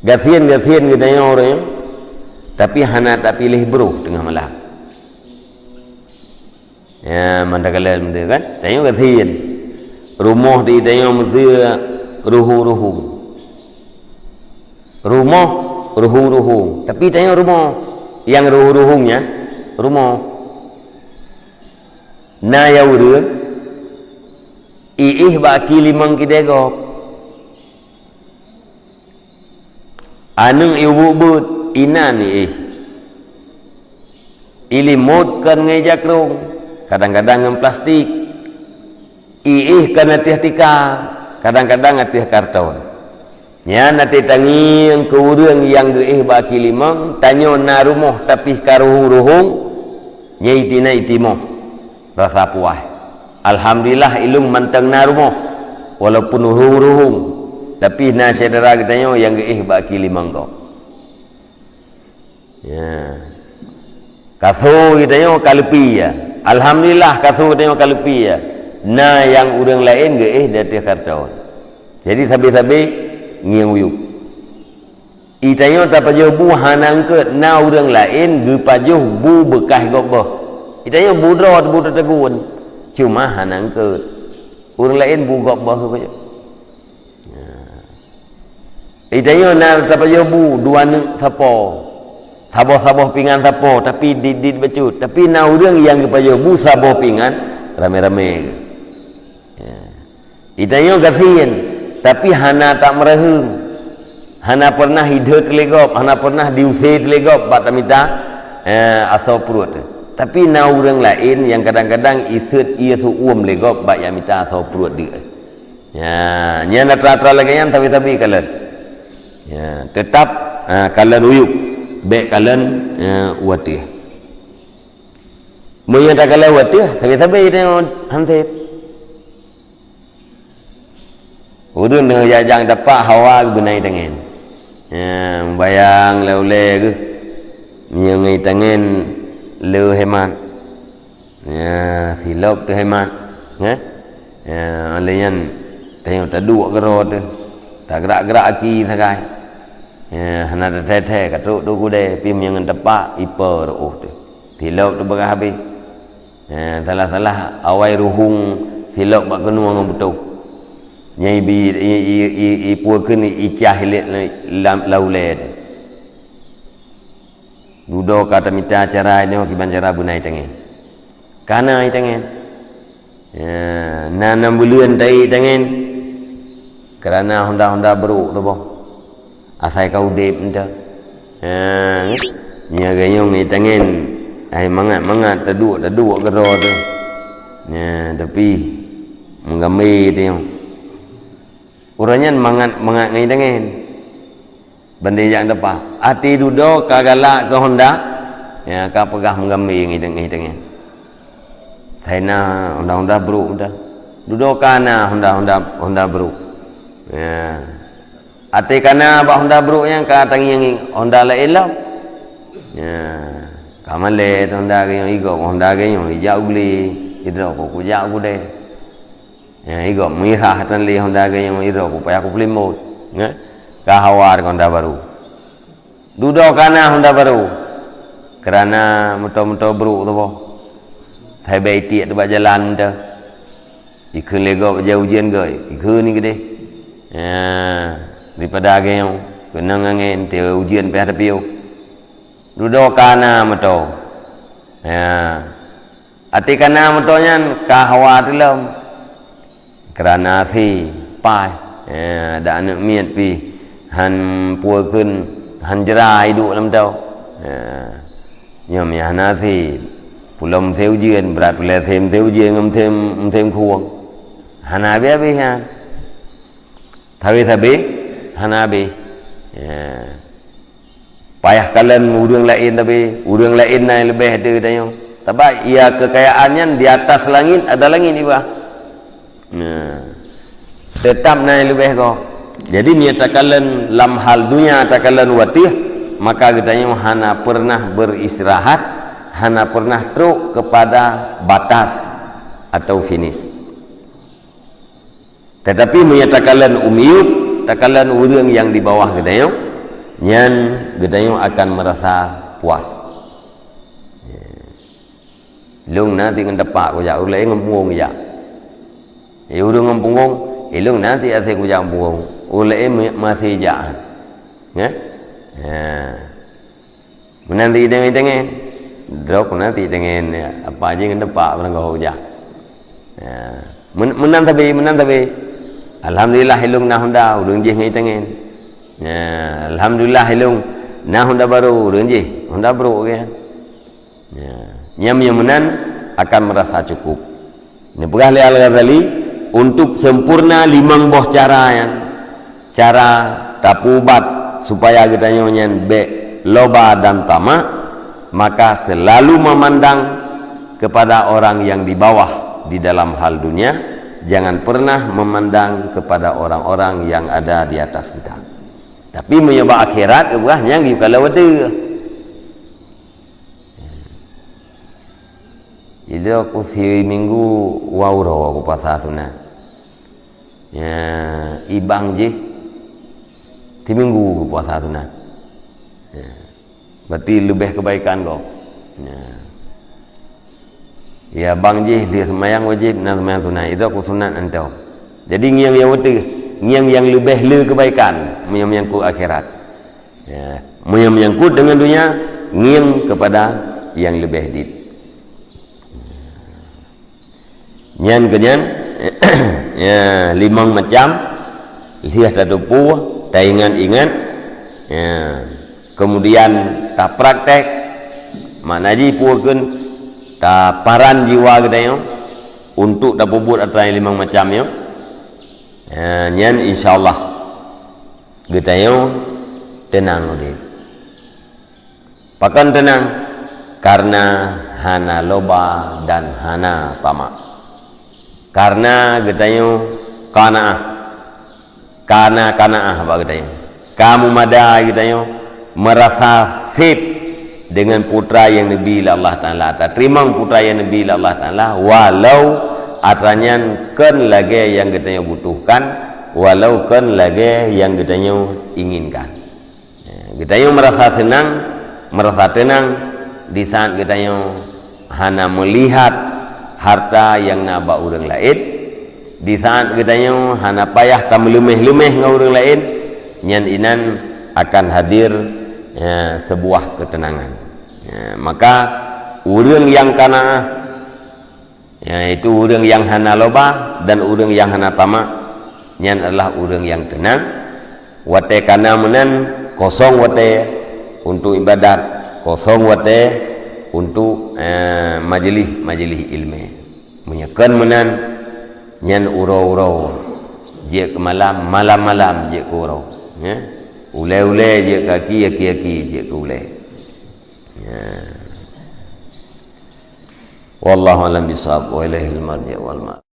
Gasian kita yang orang, tapi hana tak pilih beruh tengah malam. Ya, manakala mesti kan, tanya gasian. Rumah di tanya mesti ruhung. Rumah ruhung. Tapi tanya rumah yang ruhungnya rumah. Na ya urut, baki limang kidegop. Anung ibu but ina ni ilimut kan ngejak rong kadang-kadang ngem plastik kan atih tika kadang-kadang atih karton nya nanti tangi yang keurang yang baki limang tanyo na rumah tapi karuhung nyai tina itimo rasa puas alhamdulillah ilung manteng na rumah walaupun ruhung tapi na saudara katanya yang baki limang kau. Ya. Katho katanya kalupi ya. Alhamdulillah katho katanya kalupi ya. Na yang orang lain dari karton. Jadi sabi-sabi ngiang uyuk. Itanya tak pajuh bu hanang ke na orang lain pajuh bu bekah gobah. Itanya budrot tegun. Cuma hanang ke orang lain bu gobah ke pajuh. Itanya na tapayo bu dua ne sapo. Saboh pingan sapo tapi didit becut. Tapi na urang yang payo bu saboh pingan rame-rame. Ya. Itanya gasian tapi hana tak merehum. Hana pernah hidup telegop, hana pernah diusir telegop batamita asal perut. Tapi na urang lain yang kadang-kadang isut ia su legop bak yang mita asal perut dia. Ya, nya na tra-tra lagi yang tapi kalian. Ya, tetap kalian uyuk baik kalian watih mungkin tak kalian watih tapi itu hansip udun dengan jajang dapat hawa benai tangan bayang lele ke menyengai tangan le hemat silap tu hemat alian tengok tak dua gerot tak gerak-gerak aki sakai hana tete katuk tu kude pim yang tepak iper tu tilok tu bagah habis salah awai ruhung tilok bak kenu ngam betul nyai bi i puakeun icah hilit laule dudo kata mita acara ni kiban cara bunai tangan kana ai tangan na 6 bulan tai tangan kerana honda beruk tu boh asai kau dep enda nya gayung ni tangan ai mangat taduk gero tu tapi menggami dia uranya mangat ngai tangan benda yang depan ati dudo kagala ke honda ka pegah menggami ngai tangan saina honda beruk dah dudo kana honda beruk ate kana ba honda bro yang ka tangi yang honda la elam kamale honda ke yang igo honda ke yang ijau beli idro ko jau de igo mirah tan li honda ke yang idro ko pa aku beli mod ka hawar honda baru dudo kana honda baru kerana motor bro tu bo sai bai tie tu ba jalan tu ikun lego jauh ujian ge ikun ni gede daripada ageng kenang angin dia ujian pe hadapiu dudo kana moto ati kana motonya ka hawa dalam kerana si pai da anak miat pi han puakeun han jerai duk lam tau nyom ya nasi pulom theo ujian berat pula thêm ujian ngam thêm khuang hana be ha Tabi hanabi payah kalian urang lain tapi urang lain naik lebih ada tanya sebab ia kekayaannya di atas langit ada langit di bawah tetap naik lebih kau jadi niat kalian lam hal dunia tak kalian watih maka katanya hana pernah beristirahat hana pernah truk kepada batas atau finish. Tetapi menyatakan umiyub takalan urang yang di bawah katanya nyan gedayo akan merasa puas. Lung nanti ngendepak ko ya ulai ngempung ya. Udah ngempung, lung nanti asik ko ya ngempung. Ulai masih jaan. Ya. Menanti dengan drop nanti dengan apa aja ngendepak barang kau ja. Menang tapi alhamdulillah hilung nah honda urang je ngai tengen. Alhamdulillah hilung nah honda baru urang je honda bro ke. Nyam yang menan akan merasa cukup. Ini pegah li Al-Ghazali untuk sempurna 5 buah cara tapubat supaya kita nyanyian be loba dan tamak, maka selalu memandang kepada orang yang di bawah di dalam hal dunia, jangan pernah memandang kepada orang-orang yang ada di atas kita. Tapi menyoba akhirat kebuahnya gitu kalau ada. Jadi aku si minggu wawro aku pasal sunat. Ya ibang je. Ti minggu aku puasa sunat. Ya. Berarti lebih kebaikan kau. Ya bang je dia semayang wajib dan semayang sunat. Itu aku sunat entau. Jadi ngiang yang wati, ngiang yang lebih kebaikan, ngiang ku akhirat. Ya, ngiang ku dengan dunia, ngiang kepada yang lebih dit. Nyan kenyan ya 5 macam lihat ada pu tak ingat ya. Kemudian tak praktek manaji puakeun tak paran jiwa kita untuk tak pubut atau 5 macam ya. Nyan insyaallah kita tenang udah pakan tenang karena hana loba dan hana tamak. Karena gedayo kanaah apa gedayo kamu mada gedayo merasa sip dengan putra yang nabi Allah Taala terima putra yang nabi Allah Taala walau atranyan kan lagi yang gedayo butuhkan walau kan lagi yang gedayo inginkan. Gedayo merasa senang merasa tenang di saat gedayo hana melihat harta yang naba orang lain di saat katanya hana payah tam lemeh-lemeh ngau orang lain nyan inan akan hadir sebuah ketenangan. Maka orang yang kanaah itu orang yang hana loba dan orang yang hana tamak nyan adalah orang yang tenang wate kana menan kosong wate untuk ibadat kosong wate untuk majelis ilmu menyekan menan nyan urau-urau je ke malam je ke urau ya ule-ule je kaki je ke ule ya wallahu alam bisawab wa ilaihil marji' wal ma'ab.